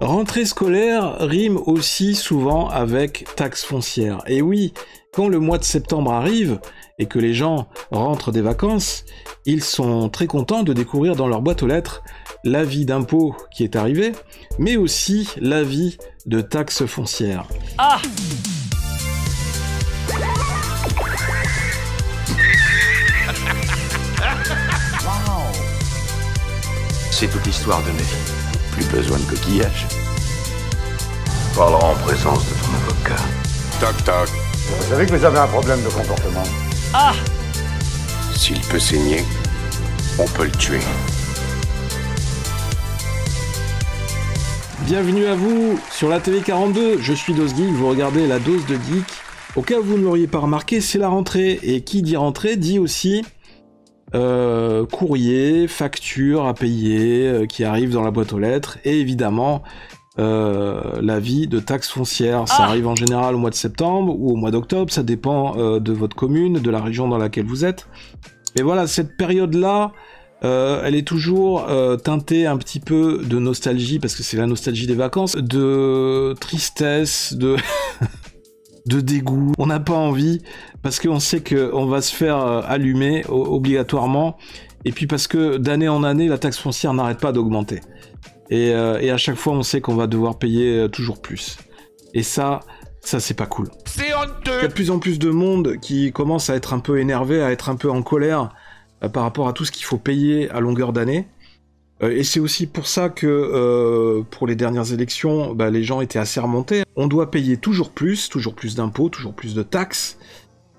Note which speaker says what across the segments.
Speaker 1: Rentrée scolaire rime aussi souvent avec taxe foncière. Et oui, quand le mois de septembre arrive et que les gens rentrent des vacances, ils sont très contents de découvrir dans leur boîte aux lettres l'avis d'impôt qui est arrivé, mais aussi l'avis de taxe foncière.
Speaker 2: Ah!
Speaker 3: C'est toute l'histoire de ma vie. Plus besoin de coquillage. Parlera en présence de ton avocat. Toc toc.
Speaker 4: Vous savez que vous avez un problème de comportement.
Speaker 2: Ah!
Speaker 3: S'il peut saigner, on peut le tuer.
Speaker 1: Bienvenue à vous sur la TV 42, je suis DosGeek, vous regardez la dose de geek. Au cas où vous ne l'auriez pas remarqué, c'est la rentrée, et qui dit rentrée dit aussi courrier, facture à payer qui arrive dans la boîte aux lettres, et évidemment l'avis de taxe foncière. Ça arrive en général au mois de septembre ou au mois d'octobre, ça dépend de votre commune, de la région dans laquelle vous êtes. Et voilà, cette période-là, elle est toujours teintée un petit peu de nostalgie, parce que c'est la nostalgie des vacances, de tristesse, de de dégoût. On n'a pas envie, parce qu'on sait qu'on va se faire allumer obligatoirement, et puis parce que d'année en année, la taxe foncière n'arrête pas d'augmenter. Et à chaque fois, on sait qu'on va devoir payer toujours plus. Et ça c'est pas cool.
Speaker 3: C'est honteux.
Speaker 1: Il y a de plus en plus de monde qui commence à être un peu énervé, à être un peu en colère par rapport à tout ce qu'il faut payer à longueur d'année. Et c'est aussi pour ça que pour les dernières élections, les gens étaient assez remontés. On doit payer toujours plus d'impôts, toujours plus de taxes.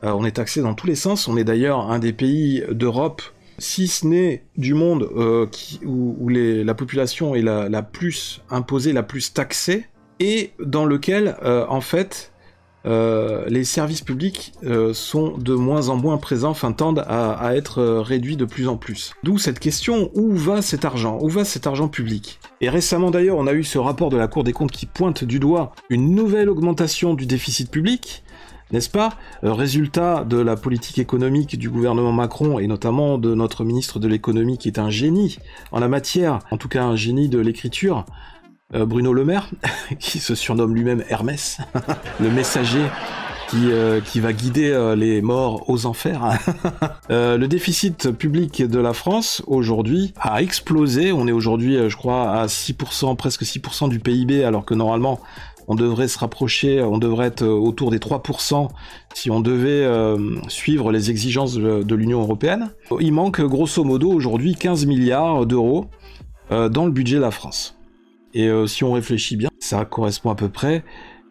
Speaker 1: On est taxé dans tous les sens. On est d'ailleurs un des pays d'Europe, si ce n'est du monde, où la population est la plus imposée, la plus taxée, et dans lequel, en fait, les services publics sont de moins en moins présents, enfin tendent à être réduits de plus en plus. D'où cette question, où va cet argent? Où va cet argent public? Et récemment d'ailleurs, on a eu ce rapport de la Cour des comptes qui pointe du doigt une nouvelle augmentation du déficit public, n'est-ce pas? Résultat de la politique économique du gouvernement Macron, et notamment de notre ministre de l'économie qui est un génie en la matière, en tout cas un génie de l'écriture, Bruno Le Maire, qui se surnomme lui-même Hermès, le messager qui va guider les morts aux enfers. Le déficit public de la France, aujourd'hui, a explosé. On est aujourd'hui, je crois, à 6%, presque 6% du PIB, alors que normalement, on devrait se rapprocher, on devrait être autour des 3% si on devait suivre les exigences de l'Union européenne. Il manque, grosso modo, aujourd'hui, 15 milliards d'euros dans le budget de la France. Et si on réfléchit bien, ça correspond à peu près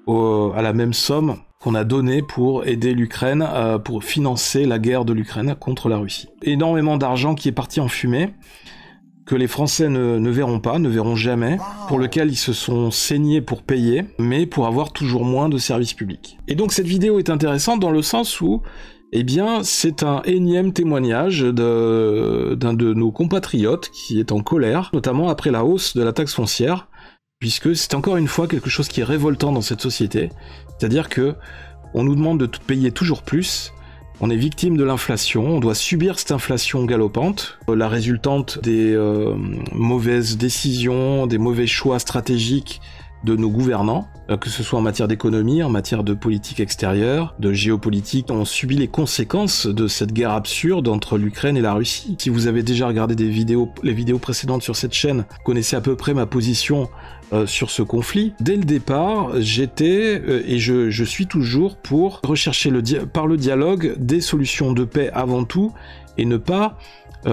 Speaker 1: à la même somme qu'on a donnée pour aider l'Ukraine, pour financer la guerre de l'Ukraine contre la Russie. Énormément d'argent qui est parti en fumée, que les Français ne verront pas, ne verront jamais, pour lequel ils se sont saignés pour payer, mais pour avoir toujours moins de services publics. Et donc cette vidéo est intéressante dans le sens où, eh bien, c'est un énième témoignage d'un de nos compatriotes qui est en colère, notamment après la hausse de la taxe foncière, puisque c'est encore une fois quelque chose qui est révoltant dans cette société, c'est-à-dire que on nous demande de payer toujours plus, on est victime de l'inflation, on doit subir cette inflation galopante, la résultante des mauvaises décisions, des mauvais choix stratégiques de nos gouvernants, que ce soit en matière d'économie, en matière de politique extérieure, de géopolitique. On subit les conséquences de cette guerre absurde entre l'Ukraine et la Russie. Si vous avez déjà regardé les vidéos précédentes sur cette chaîne, vous connaissez à peu près ma position sur ce conflit. Dès le départ, j'étais, et je suis toujours pour rechercher par le dialogue des solutions de paix avant tout, et ne pas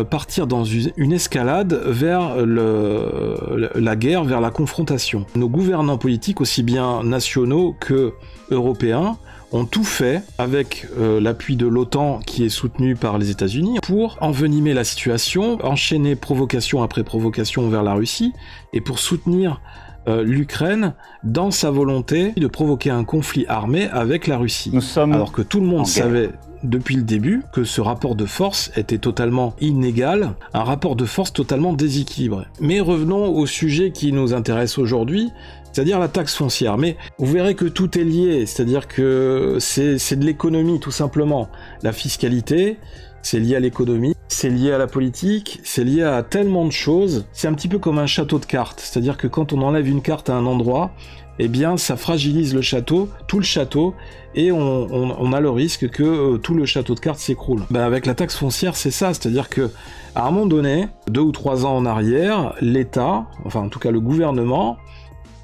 Speaker 1: partir dans une escalade vers la guerre, vers la confrontation. Nos gouvernants politiques, aussi bien nationaux que européens, ont tout fait, avec l'appui de l'OTAN qui est soutenu par les États-Unis, pour envenimer la situation, enchaîner provocation après provocation vers la Russie, et pour soutenir l'Ukraine dans sa volonté de provoquer un conflit armé avec la Russie. Alors que tout le monde savait depuis le début que ce rapport de force était totalement inégal, un rapport de force totalement déséquilibré. Mais revenons au sujet qui nous intéresse aujourd'hui, c'est-à-dire la taxe foncière. Mais vous verrez que tout est lié, c'est-à-dire que c'est de l'économie tout simplement. La fiscalité, c'est lié à l'économie, c'est lié à la politique, c'est lié à tellement de choses. C'est un petit peu comme un château de cartes, c'est-à-dire que quand on enlève une carte à un endroit, eh bien ça fragilise le château, tout le château, et on a le risque que tout le château de cartes s'écroule. Ben avec la taxe foncière, c'est ça, c'est-à-dire que à un moment donné, 2 ou 3 ans en arrière, l'État, enfin en tout cas le gouvernement,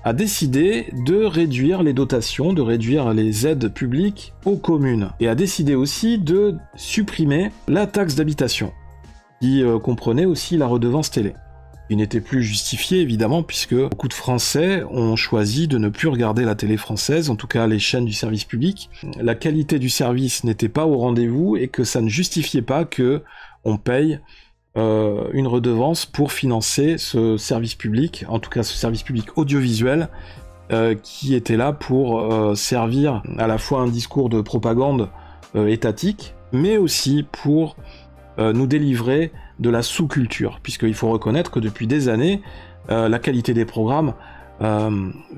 Speaker 1: a décidé de réduire les dotations, de réduire les aides publiques aux communes, et a décidé aussi de supprimer la taxe d'habitation, qui comprenait aussi la redevance télé. Il n'était plus justifié, évidemment, puisque beaucoup de Français ont choisi de ne plus regarder la télé française, en tout cas les chaînes du service public. La qualité du service n'était pas au rendez-vous, et que ça ne justifiait pas que on paye une redevance pour financer ce service public, en tout cas ce service public audiovisuel, qui était là pour servir à la fois un discours de propagande étatique, mais aussi pour nous délivrer de la sous-culture, puisqu'il faut reconnaître que depuis des années, la qualité des programmes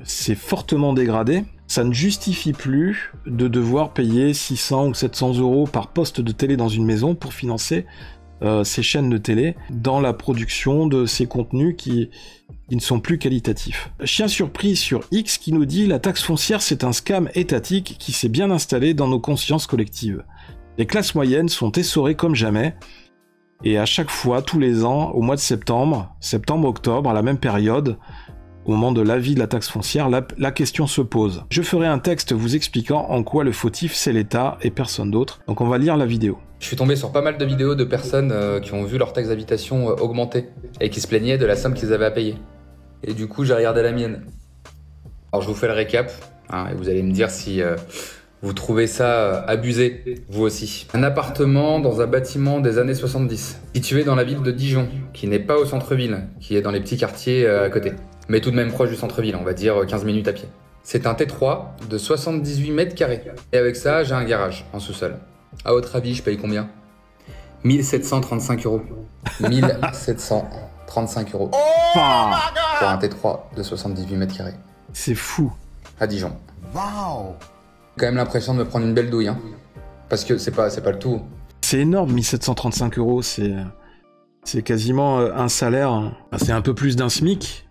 Speaker 1: s'est fortement dégradée. Ça ne justifie plus de devoir payer 600 ou 700 euros par poste de télé dans une maison pour financer ces chaînes de télé dans la production de ces contenus qui ne sont plus qualitatifs. Chien surpris sur X qui nous dit « La taxe foncière, c'est un scam étatique qui s'est bien installé dans nos consciences collectives. Les classes moyennes sont essorées comme jamais, et à chaque fois, tous les ans, au mois de septembre, octobre, à la même période, au moment de l'avis de la taxe foncière, la question se pose. Je ferai un texte vous expliquant en quoi le fautif c'est l'État et personne d'autre. Donc on va lire la vidéo.
Speaker 2: Je suis tombé sur pas mal de vidéos de personnes qui ont vu leur taxe d'habitation augmenter et qui se plaignaient de la somme qu'ils avaient à payer. Et du coup, j'ai regardé la mienne. Alors je vous fais le récap, hein, et vous allez me dire si vous trouvez ça abusé, vous aussi. Un appartement dans un bâtiment des années 70, situé dans la ville de Dijon, qui n'est pas au centre-ville, qui est dans les petits quartiers à côté, mais tout de même proche du centre-ville, on va dire 15 minutes à pied. C'est un T3 de 78 mètres carrés. Et avec ça, j'ai un garage en sous-sol. À votre avis, je paye combien? 1735 euros. 1735 euros. Pour un T3 de 78 mètres carrés.
Speaker 1: C'est fou.
Speaker 2: À Dijon. Waouh! Quand même l'impression de me prendre une belle douille, hein. Parce que c'est pas le tout.
Speaker 1: C'est énorme, 1735 euros, c'est quasiment un salaire. C'est un peu plus d'un SMIC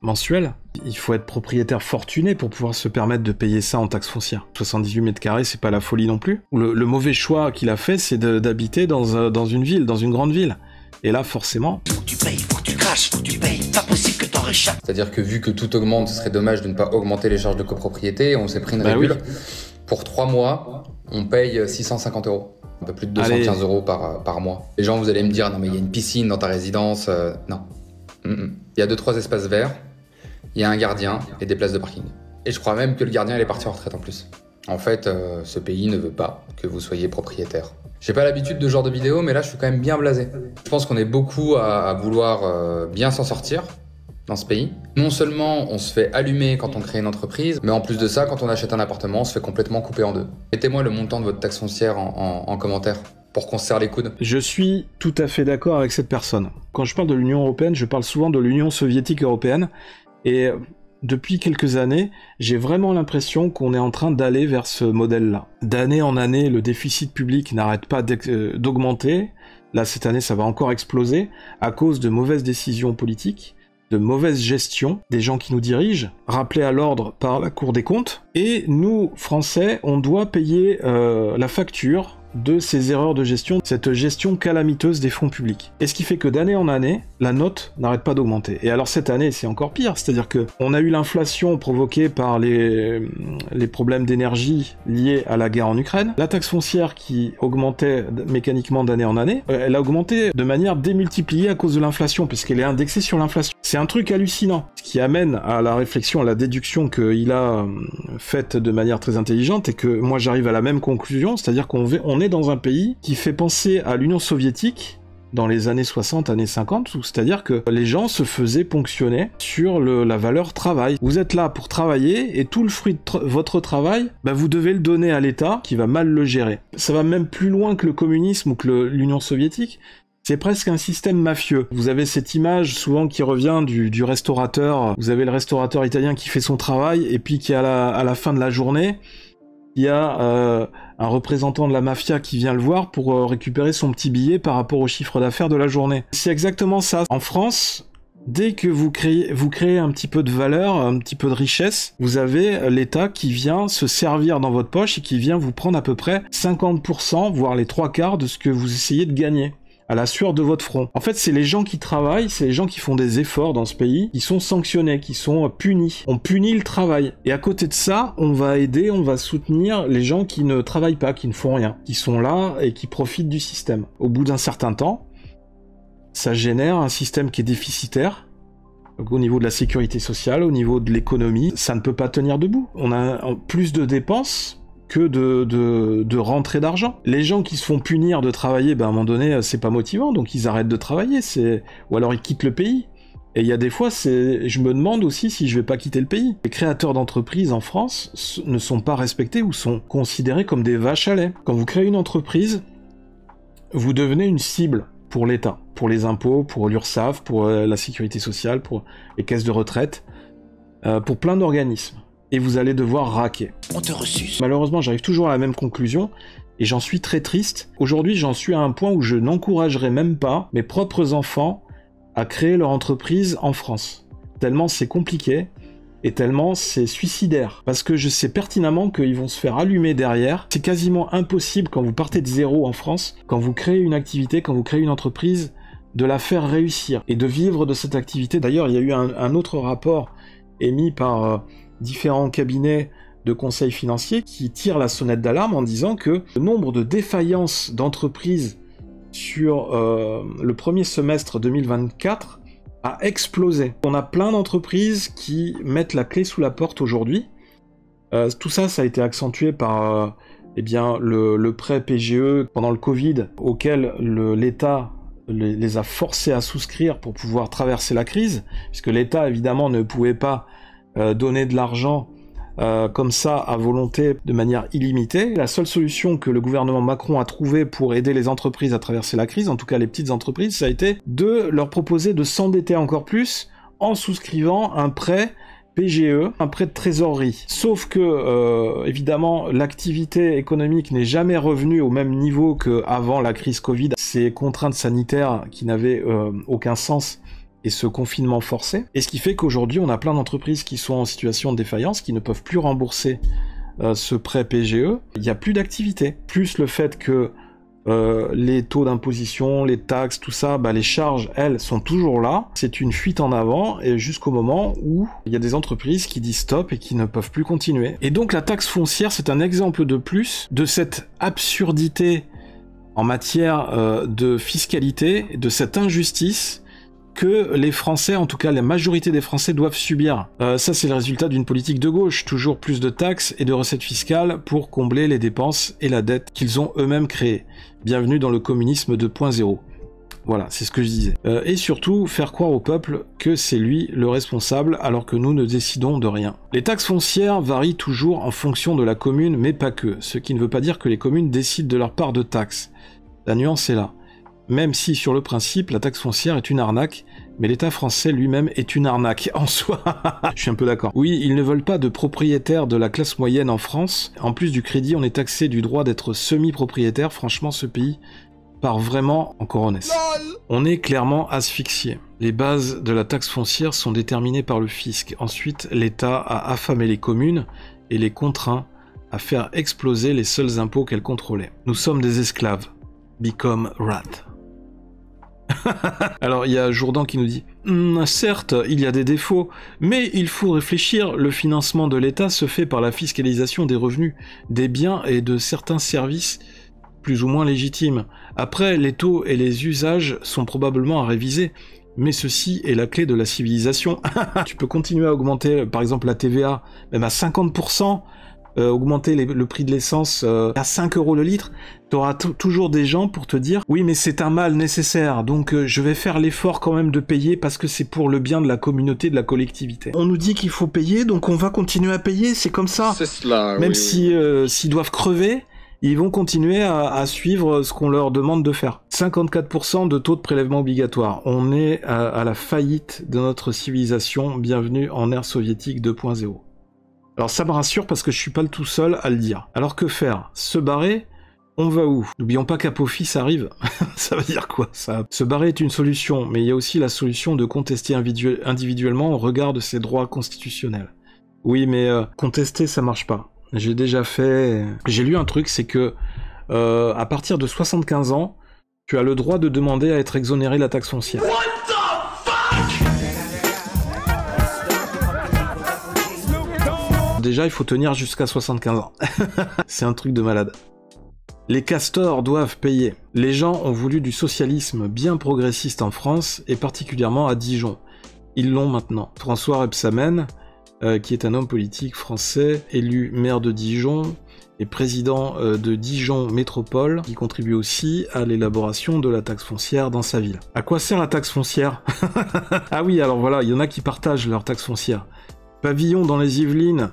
Speaker 1: mensuel. Il faut être propriétaire fortuné pour pouvoir se permettre de payer ça en taxe foncière. 78 mètres carrés, c'est pas la folie non plus. Le mauvais choix qu'il a fait, c'est d'habiter dans une ville, dans une grande ville. Et là, forcément...
Speaker 5: Faut que tu payes, faut que tu craches, faut que tu payes. Pas possible que t'en réchappes.
Speaker 2: C'est-à-dire que vu que tout augmente, ce serait dommage de ne pas augmenter les charges de copropriété. On s'est pris une régule. Oui. Pour 3 mois, on paye 650 euros. Un peu plus de 215 euros par mois. Les gens, vous allez me dire, non mais il y a une piscine dans ta résidence. Non. Il y a 2-3 espaces verts. Il y a un gardien et des places de parking. Et je crois même que le gardien il est parti en retraite en plus. En fait, ce pays ne veut pas que vous soyez propriétaire. J'ai pas l'habitude de ce genre de vidéo, mais là je suis quand même bien blasé. Je pense qu'on est beaucoup à vouloir bien s'en sortir dans ce pays. Non seulement on se fait allumer quand on crée une entreprise, mais en plus de ça, quand on achète un appartement, on se fait complètement couper en deux. Mettez-moi le montant de votre taxe foncière en commentaire pour qu'on se serre les coudes.
Speaker 1: Je suis tout à fait d'accord avec cette personne. Quand je parle de l'Union européenne, je parle souvent de l'Union soviétique européenne. Et depuis quelques années, j'ai vraiment l'impression qu'on est en train d'aller vers ce modèle-là. D'année en année, le déficit public n'arrête pas d'augmenter. Là, cette année, ça va encore exploser à cause de mauvaises décisions politiques, de mauvaise gestion des gens qui nous dirigent, rappelés à l'ordre par la Cour des comptes. Et nous, Français, on doit payer la facture de ces erreurs de gestion, cette gestion calamiteuse des fonds publics. Et ce qui fait que d'année en année, la note n'arrête pas d'augmenter. Et alors cette année, c'est encore pire, c'est-à-dire que on a eu l'inflation provoquée par les problèmes d'énergie liés à la guerre en Ukraine. La taxe foncière qui augmentait mécaniquement d'année en année, elle a augmenté de manière démultipliée à cause de l'inflation, puisqu'elle est indexée sur l'inflation. C'est un truc hallucinant, ce qui amène à la réflexion, à la déduction qu'il a faite de manière très intelligente, et que moi j'arrive à la même conclusion, c'est-à-dire qu'on est dans un pays qui fait penser à l'Union soviétique dans les années 60, années 50, c'est-à-dire que les gens se faisaient ponctionner sur la valeur travail. Vous êtes là pour travailler, et tout le fruit de votre travail, vous devez le donner à l'État, qui va mal le gérer. Ça va même plus loin que le communisme ou que l'Union soviétique. C'est presque un système mafieux. Vous avez cette image souvent qui revient du restaurateur. Vous avez le restaurateur italien qui fait son travail, et puis qui à la fin de la journée, il y a un représentant de la mafia qui vient le voir pour récupérer son petit billet par rapport au chiffre d'affaires de la journée. C'est exactement ça. En France, dès que vous créez un petit peu de valeur, un petit peu de richesse, vous avez l'État qui vient se servir dans votre poche et qui vient vous prendre à peu près 50%, voire les 3/4 de ce que vous essayez de gagner à la sueur de votre front. En fait, c'est les gens qui travaillent, c'est les gens qui font des efforts dans ce pays, qui sont sanctionnés, qui sont punis. On punit le travail. Et à côté de ça, on va aider, on va soutenir les gens qui ne travaillent pas, qui ne font rien, qui sont là et qui profitent du système. Au bout d'un certain temps, ça génère un système qui est déficitaire. Donc, au niveau de la sécurité sociale, au niveau de l'économie, ça ne peut pas tenir debout. On a plus de dépenses que de rentrée d'argent. Les gens qui se font punir de travailler, ben à un moment donné, c'est pas motivant, donc ils arrêtent de travailler, ou alors ils quittent le pays. Et il y a des fois, je me demande aussi si je vais pas quitter le pays. Les créateurs d'entreprises en France ne sont pas respectés ou sont considérés comme des vaches à lait. Quand vous créez une entreprise, vous devenez une cible pour l'État, pour les impôts, pour l'URSSAF, pour la sécurité sociale, pour les caisses de retraite, pour plein d'organismes. Et vous allez devoir raquer.
Speaker 5: On te ressuce.
Speaker 1: Malheureusement, j'arrive toujours à la même conclusion, et j'en suis très triste. Aujourd'hui, j'en suis à un point où je n'encouragerai même pas mes propres enfants à créer leur entreprise en France. Tellement c'est compliqué, et tellement c'est suicidaire. Parce que je sais pertinemment qu'ils vont se faire allumer derrière. C'est quasiment impossible quand vous partez de zéro en France, quand vous créez une activité, quand vous créez une entreprise, de la faire réussir, et de vivre de cette activité. D'ailleurs, il y a eu un autre rapport émis par différents cabinets de conseils financiers qui tirent la sonnette d'alarme en disant que le nombre de défaillances d'entreprises sur le premier semestre 2024 a explosé. On a plein d'entreprises qui mettent la clé sous la porte aujourd'hui. Tout ça, ça a été accentué par le prêt PGE pendant le Covid, auquel l'État les a forcés à souscrire pour pouvoir traverser la crise, puisque l'État, évidemment, ne pouvait pas donner de l'argent comme ça à volonté de manière illimitée. La seule solution que le gouvernement Macron a trouvée pour aider les entreprises à traverser la crise, en tout cas les petites entreprises, ça a été de leur proposer de s'endetter encore plus en souscrivant un prêt PGE, un prêt de trésorerie. Sauf que, évidemment, l'activité économique n'est jamais revenue au même niveau qu'avant la crise Covid. Ces contraintes sanitaires qui n'avaient aucun sens et ce confinement forcé. Et ce qui fait qu'aujourd'hui, on a plein d'entreprises qui sont en situation de défaillance, qui ne peuvent plus rembourser ce prêt PGE. Il n'y a plus d'activité. Plus le fait que les taux d'imposition, les taxes, tout ça, les charges, elles, sont toujours là. C'est une fuite en avant, et jusqu'au moment où il y a des entreprises qui disent stop et qui ne peuvent plus continuer. Et donc la taxe foncière, c'est un exemple de plus de cette absurdité en matière de fiscalité, de cette injustice que les Français, en tout cas la majorité des Français, doivent subir. Ça, c'est le résultat d'une politique de gauche, toujours plus de taxes et de recettes fiscales pour combler les dépenses et la dette qu'ils ont eux-mêmes créées. Bienvenue dans le communisme 2.0. Voilà, c'est ce que je disais. Et surtout, faire croire au peuple que c'est lui le responsable, alors que nous ne décidons de rien. Les taxes foncières varient toujours en fonction de la commune, mais pas que. Ce qui ne veut pas dire que les communes décident de leur part de taxes. La nuance est là. Même si, sur le principe, la taxe foncière est une arnaque, mais l'État français lui-même est une arnaque en soi. Je suis un peu d'accord. Oui, ils ne veulent pas de propriétaires de la classe moyenne en France. En plus du crédit, on est taxé du droit d'être semi-propriétaire. Franchement, ce pays part vraiment en coronesse. On est clairement asphyxié. Les bases de la taxe foncière sont déterminées par le fisc. Ensuite, l'État a affamé les communes et les contraint à faire exploser les seuls impôts qu'elles contrôlaient. Nous sommes des esclaves. Become rat. Alors il y a Jourdan qui nous dit certes, il y a des défauts, mais il faut réfléchir, le financement de l'État se fait par la fiscalisation des revenus, des biens et de certains services plus ou moins légitimes. Après, les taux et les usages sont probablement à réviser, mais ceci est la clé de la civilisation. Tu peux continuer à augmenter par exemple la TVA, même à 50%, augmenter le prix de l'essence à 5 € le litre, tu auras toujours des gens pour te dire oui mais c'est un mal nécessaire, donc je vais faire l'effort quand même de payer parce que c'est pour le bien de la communauté, de la collectivité. On nous dit qu'il faut payer, donc on va continuer à payer, c'est comme ça. C'est cela, même si s'ils doivent crever, ils vont continuer à suivre ce qu'on leur demande de faire. 54% de taux de prélèvement obligatoire. On est à la faillite de notre civilisation. Bienvenue en ère soviétique 2.0. Alors ça me rassure parce que je suis pas le tout seul à le dire. Alors que faire? Se barrer? On va où? N'oublions pas qu'Apophis arrive. Ça veut dire quoi, ça? Se barrer est une solution, mais il y a aussi la solution de contester individuellement au regard de ses droits constitutionnels. Oui, mais contester, ça marche pas. J'ai déjà fait... J'ai lu un truc, c'est que à partir de 75 ans, tu as le droit de demander à être exonéré de la taxe foncière. What the fuck? Déjà, il faut tenir jusqu'à 75 ans. C'est un truc de malade. Les castors doivent payer. Les gens ont voulu du socialisme bien progressiste en France, et particulièrement à Dijon. Ils l'ont maintenant. François Rebsamen, qui est un homme politique français, élu maire de Dijon, et président de Dijon Métropole, qui contribue aussi à l'élaboration de la taxe foncière dans sa ville. À quoi sert la taxe foncière? Ah oui, alors voilà, il y en a qui partagent leur taxe foncière. Pavillon dans les Yvelines,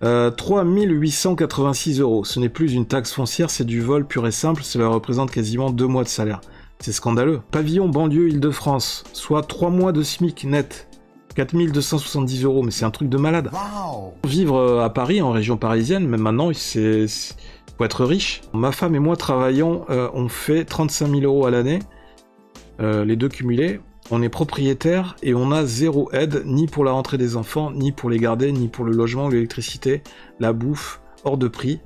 Speaker 1: 3 886 €. Ce n'est plus une taxe foncière, c'est du vol pur et simple, cela représente quasiment 2 mois de salaire. C'est scandaleux. Pavillon banlieue Île-de-France, soit 3 mois de SMIC net, 4 270 €, mais c'est un truc de malade. Wow. Vivre à Paris, en région parisienne, même maintenant, faut être riche. Ma femme et moi travaillons, on fait 35 000 € à l'année, les deux cumulés. On est propriétaire et on a 0 aide, ni pour la rentrée des enfants, ni pour les garder, ni pour le logement, l'électricité, la bouffe, hors de prix.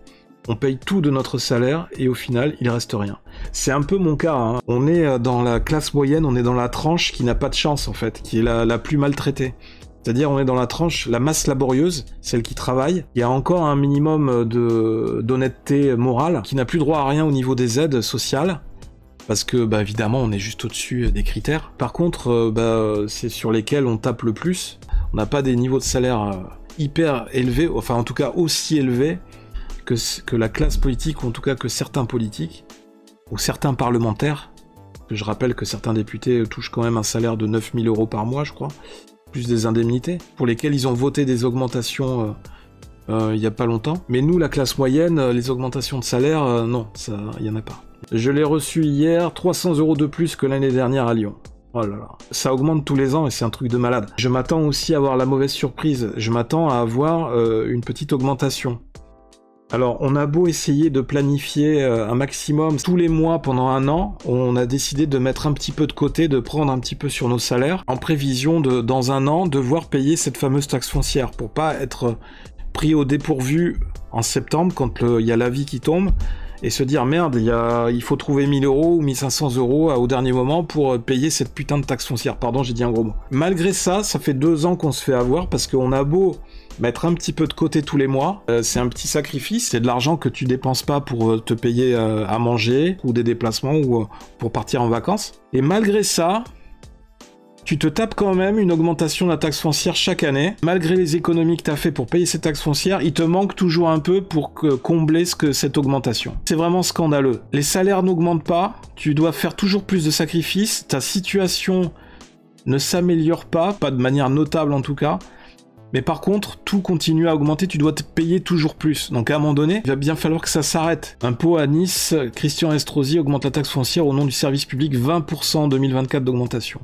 Speaker 1: On paye tout de notre salaire et au final, il reste rien. C'est un peu mon cas, hein. On est dans la classe moyenne, on est dans la tranche qui n'a pas de chance en fait, qui est la plus maltraitée. C'est-à-dire on est dans la tranche, la masse laborieuse, celle qui travaille. Il y a encore un minimum d'honnêteté morale, qui n'a plus droit à rien au niveau des aides sociales. Parce que, bah, évidemment, on est juste au-dessus des critères. Par contre, c'est sur lesquels on tape le plus. On n'a pas des niveaux de salaire hyper élevés, enfin, en tout cas, aussi élevés que la classe politique, ou en tout cas que certains politiques, ou certains parlementaires. Je rappelle que certains députés touchent quand même un salaire de 9 000 € par mois, je crois, plus des indemnités, pour lesquelles ils ont voté des augmentations il y a pas longtemps. Mais nous, la classe moyenne, les augmentations de salaire, non, il y en a pas. Je l'ai reçu hier, 300 € de plus que l'année dernière à Lyon. Oh là là. Ça augmente tous les ans et c'est un truc de malade. Je m'attends aussi à avoir la mauvaise surprise. Je m'attends à avoir une petite augmentation. Alors, on a beau essayer de planifier un maximum tous les mois pendant 1 an, on a décidé de mettre un petit peu de côté, de prendre un petit peu sur nos salaires, en prévision de, dans 1 an, devoir payer cette fameuse taxe foncière, pour pas être pris au dépourvu en septembre, quand il y a l'avis qui tombe, et se dire merde, il faut trouver 1000 € ou 1500 € au dernier moment pour payer cette putain de taxe foncière. Pardon, j'ai dit un gros mot. Malgré ça, ça fait 2 ans qu'on se fait avoir parce qu'on a beau mettre un petit peu de côté tous les mois, c'est un petit sacrifice, c'est de l'argent que tu dépenses pas pour te payer à manger ou des déplacements ou pour partir en vacances. Et malgré ça, tu te tapes quand même une augmentation de la taxe foncière chaque année. Malgré les économies que tu as fait pour payer cette taxe foncière, il te manque toujours un peu pour combler cette augmentation. C'est vraiment scandaleux. Les salaires n'augmentent pas, tu dois faire toujours plus de sacrifices, ta situation ne s'améliore pas de manière notable en tout cas. Mais par contre, tout continue à augmenter, tu dois te payer toujours plus. Donc à un moment donné, il va bien falloir que ça s'arrête. Impôt à Nice, Christian Estrosi augmente la taxe foncière au nom du service public, 20% en 2024 d'augmentation.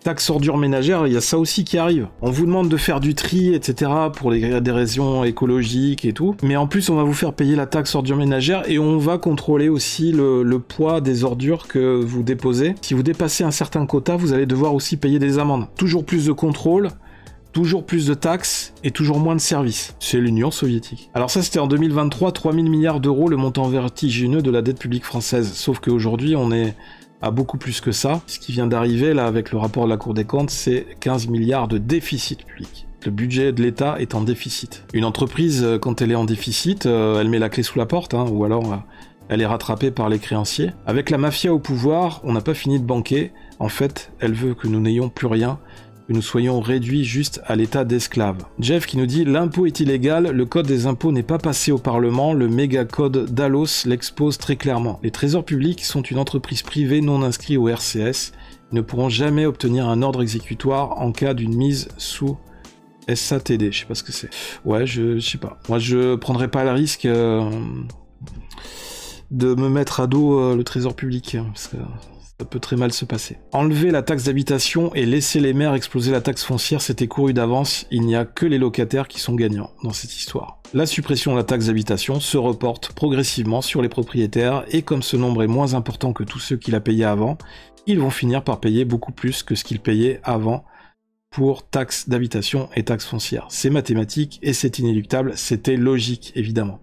Speaker 1: Taxe ordures ménagères, il y a ça aussi qui arrive. On vous demande de faire du tri, etc. pour des raisons écologiques et tout. Mais en plus, on va vous faire payer la taxe ordures ménagères et on va contrôler aussi le poids des ordures que vous déposez. Si vous dépassez un certain quota, vous allez devoir aussi payer des amendes. Toujours plus de contrôle, toujours plus de taxes et toujours moins de services. C'est l'Union soviétique. Alors ça, c'était en 2023, 3000 milliards d'euros, le montant vertigineux de la dette publique française. Sauf qu'aujourd'hui, on est à beaucoup plus que ça. Ce qui vient d'arriver, là, avec le rapport de la Cour des comptes, c'est 15 milliards de déficit public. Le budget de l'État est en déficit. Une entreprise, quand elle est en déficit, elle met la clé sous la porte, hein, ou alors elle est rattrapée par les créanciers. Avec la mafia au pouvoir, on n'a pas fini de banquer. En fait, elle veut que nous n'ayons plus rien, que nous soyons réduits juste à l'état d'esclaves. Jeff qui nous dit « L'impôt est illégal, le code des impôts n'est pas passé au Parlement, le méga code Dallos l'expose très clairement. Les trésors publics sont une entreprise privée non inscrite au RCS, ils ne pourront jamais obtenir un ordre exécutoire en cas d'une mise sous SATD. » Je sais pas ce que c'est. Ouais, je sais pas. Moi, je prendrais pas le risque de me mettre à dos le trésor public, parce que Ça peut très mal se passer. Enlever la taxe d'habitation et laisser les maires exploser la taxe foncière, c'était couru d'avance. Il n'y a que les locataires qui sont gagnants dans cette histoire. La suppression de la taxe d'habitation se reporte progressivement sur les propriétaires et comme ce nombre est moins important que tous ceux qui la payaient avant, ils vont finir par payer beaucoup plus que ce qu'ils payaient avant pour taxes d'habitation et taxes foncières. C'est mathématique et c'est inéluctable, c'était logique évidemment.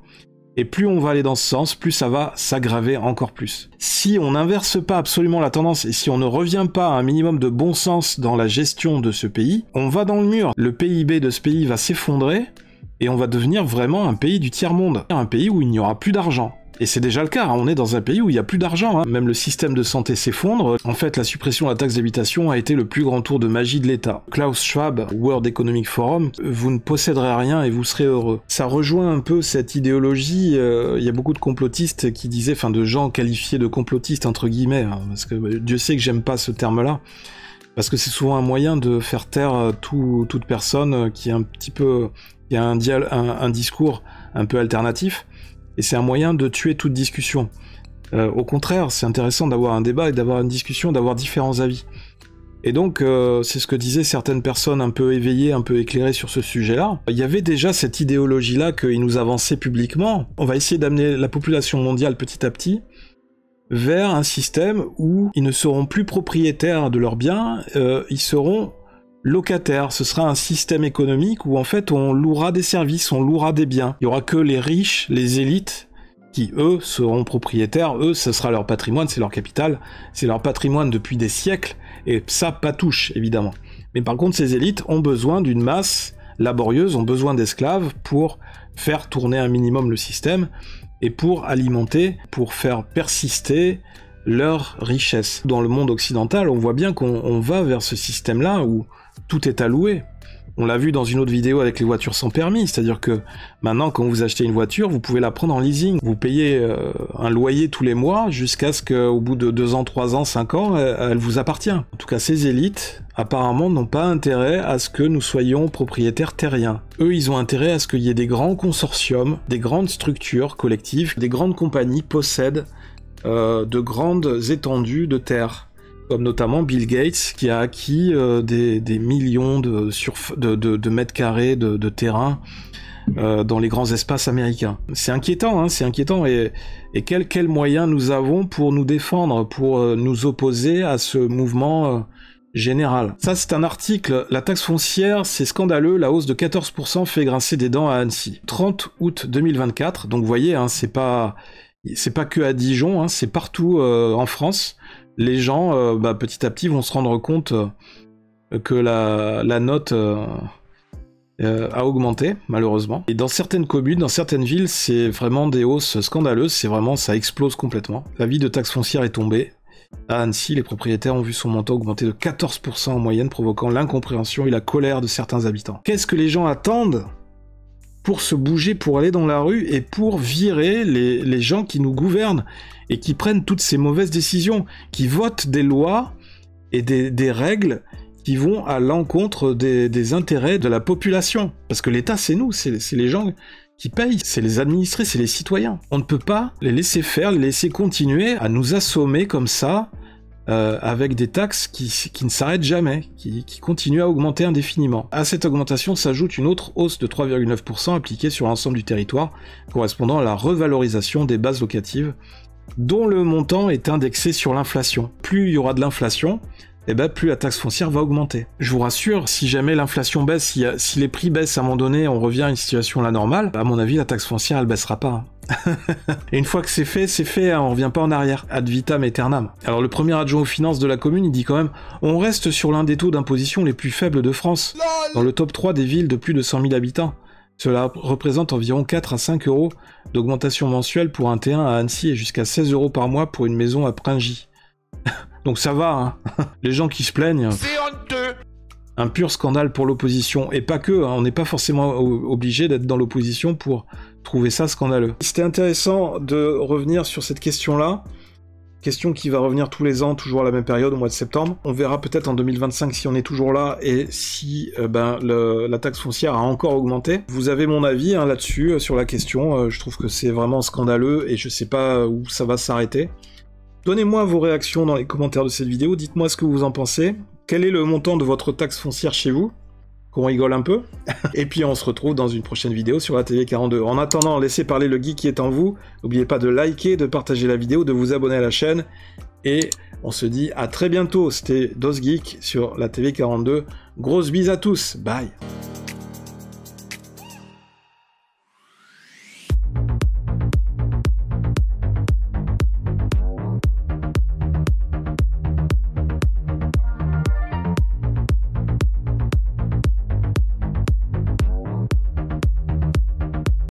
Speaker 1: Et plus on va aller dans ce sens, plus ça va s'aggraver encore plus. Si on n'inverse pas absolument la tendance et si on ne revient pas à un minimum de bon sens dans la gestion de ce pays, on va dans le mur. Le PIB de ce pays va s'effondrer et on va devenir vraiment un pays du tiers-monde. Un pays où il n'y aura plus d'argent. Et c'est déjà le cas, hein. On est dans un pays où il n'y a plus d'argent, hein. Même le système de santé s'effondre. En fait, la suppression de la taxe d'habitation a été le plus grand tour de magie de l'État. Klaus Schwab, World Economic Forum, vous ne posséderez rien et vous serez heureux. Ça rejoint un peu cette idéologie, il y a beaucoup de complotistes qui disaient, enfin de gens qualifiés de complotistes entre guillemets, hein, parce que Dieu sait que j'aime pas ce terme-là, parce que c'est souvent un moyen de faire taire toute personne qui est un petit peu, qui a un discours un peu alternatif. Et c'est un moyen de tuer toute discussion. Au contraire, c'est intéressant d'avoir un débat et d'avoir une discussion, d'avoir différents avis. Et donc, c'est ce que disaient certaines personnes un peu éveillées, un peu éclairées sur ce sujet-là. Il y avait déjà cette idéologie-là qu'ils nous avançaient publiquement. On va essayer d'amener la population mondiale petit à petit vers un système où ils ne seront plus propriétaires de leurs biens, ils seront locataires. Ce sera un système économique où en fait on louera des services, on louera des biens. Il y aura que les riches, les élites, qui eux seront propriétaires. Eux, ce sera leur patrimoine, c'est leur capital, c'est leur patrimoine depuis des siècles, et ça patouche évidemment. Mais par contre, ces élites ont besoin d'une masse laborieuse, ont besoin d'esclaves pour faire tourner un minimum le système et pour alimenter, pour faire persister leur richesse. Dans le monde occidental, on voit bien qu'on va vers ce système-là où tout est alloué. On l'a vu dans une autre vidéo avec les voitures sans permis, c'est-à-dire que maintenant, quand vous achetez une voiture, vous pouvez la prendre en leasing. Vous payez un loyer tous les mois jusqu'à ce qu'au bout de 2 ans, 3 ans, 5 ans, elle vous appartient. En tout cas, ces élites, apparemment, n'ont pas intérêt à ce que nous soyons propriétaires terriens. Eux, ils ont intérêt à ce qu'il y ait des grands consortiums, des grandes structures collectives, des grandes compagnies possèdent de grandes étendues de terre. Comme notamment Bill Gates qui a acquis des millions de mètres carrés de terrain dans les grands espaces américains. C'est inquiétant, hein, c'est inquiétant. Et quels moyens nous avons pour nous défendre, pour nous opposer à ce mouvement général. Ça, c'est un article. La taxe foncière, c'est scandaleux. La hausse de 14% fait grincer des dents à Annecy. 30 août 2024. Donc, vous voyez, hein, c'est pas que à Dijon, hein, c'est partout en France. Les gens, petit à petit, vont se rendre compte que la note a augmenté, malheureusement. Et dans certaines communes, dans certaines villes, c'est vraiment des hausses scandaleuses, c'est vraiment, ça explose complètement. L'avis de taxe foncière est tombé. À Annecy, les propriétaires ont vu son montant augmenter de 14% en moyenne, provoquant l'incompréhension et la colère de certains habitants. Qu'est-ce que les gens attendent pour se bouger, pour aller dans la rue et pour virer les gens qui nous gouvernent et qui prennent toutes ces mauvaises décisions, qui votent des lois et des règles qui vont à l'encontre des intérêts de la population. Parce que l'État, c'est nous, c'est les gens qui payent, c'est les administrés, c'est les citoyens. On ne peut pas les laisser faire, les laisser continuer à nous assommer comme ça, avec des taxes qui ne s'arrêtent jamais, qui continuent à augmenter indéfiniment. À cette augmentation s'ajoute une autre hausse de 3,9% appliquée sur l'ensemble du territoire, correspondant à la revalorisation des bases locatives, dont le montant est indexé sur l'inflation. Plus il y aura de l'inflation, plus la taxe foncière va augmenter. Je vous rassure, si jamais l'inflation baisse, si les prix baissent à un moment donné, on revient à une situation là normale, à mon avis, la taxe foncière, elle baissera pas. Et une fois que c'est fait, hein, on revient pas en arrière. Ad vitam aeternam. Alors le premier adjoint aux finances de la commune, il dit quand même « On reste sur l'un des taux d'imposition les plus faibles de France, dans le top 3 des villes de plus de 100 000 habitants. Cela représente environ 4 à 5 euros d'augmentation mensuelle pour un T1 à Annecy et jusqu'à 16 euros par mois pour une maison à Pringy. » Donc ça va, hein. Les gens qui se plaignent...
Speaker 5: C'est honteux.
Speaker 1: Un pur scandale pour l'opposition. Et pas que, hein, on n'est pas forcément obligé d'être dans l'opposition pour trouver ça scandaleux. C'était intéressant de revenir sur cette question-là. Question qui va revenir tous les ans, toujours à la même période, au mois de septembre. On verra peut-être en 2025 si on est toujours là et si la taxe foncière a encore augmenté. Vous avez mon avis hein, là-dessus, sur la question. Je trouve que c'est vraiment scandaleux et je sais pas où ça va s'arrêter. Donnez-moi vos réactions dans les commentaires de cette vidéo, dites-moi ce que vous en pensez. Quel est le montant de votre taxe foncière chez vous? Qu'on rigole un peu. Et puis on se retrouve dans une prochaine vidéo sur la TV42. En attendant, laissez parler le geek qui est en vous. N'oubliez pas de liker, de partager la vidéo, de vous abonner à la chaîne. Et on se dit à très bientôt. C'était DosGeek sur la TV42. Grosse bise à tous. Bye.